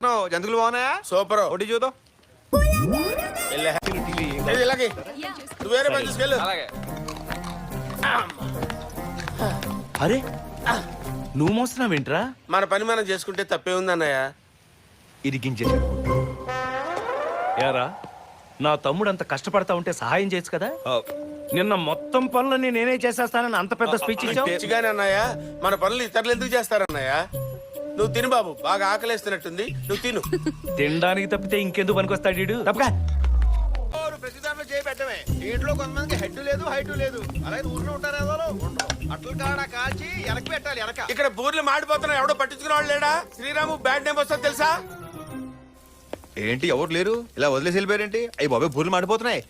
చేస్తున్నావు? జంతువులు బాగున్నాయా? సూపర్. ఒకటి చూద్దాం. ఇలాగే నువ్వు వేరే పని తీసుకెళ్ళు. అలాగే. అరే నువ్వు మోస్తున్నావేంట్రా? మన పని మనం చేసుకుంటే తప్పే ఉంది అన్నయ్య. ఇరిగించేట యారా, నా తమ్ముడు అంత కష్టపడతా ఉంటే సహాయం చేయొచ్చు కదా. నిన్న మొత్తం పనులన్నీ నేనే చేసేస్తానని అంత పెద్ద స్పీచ్ ఇచ్చావు. పిచ్చిగానే అన్నయ్య, మన పనులు ఇతరులు ఎందుకు చేస్తారన్నయ్య? నువ్వు తిను బాబు, బాగా ఆకలేస్తున్నట్టుంది, నువ్వు తిను. తినడానికి తప్పితే ఇంకెందుకు పనికొస్తాడు వీడు? తప్పగా ప్రతి దాంట్లో చేయి పెట్టమే. ఇంట్లో కొంతమందికి హెడ్ లేదు, హైట్ లేదు. అలాగే ఊర్లో ఉంటారు ఏదో అట్ల కాడ కాల్చి ఎలక పెట్టాలి. ఎలక ఇక్కడ బూర్లు మాడిపోతున్నా, ఎవడో పట్టించుకునే వాళ్ళు లేడా? శ్రీరాము బ్యాడ్ నేమ్ వస్తుంది తెలుసా? ఏంటి ఎవరు లేరు? ఇలా వదిలేసి వెళ్ళిపోయారేంటి? అయ్యి బాబాయ్ బూర్లు మాడిపోతున్నాయి.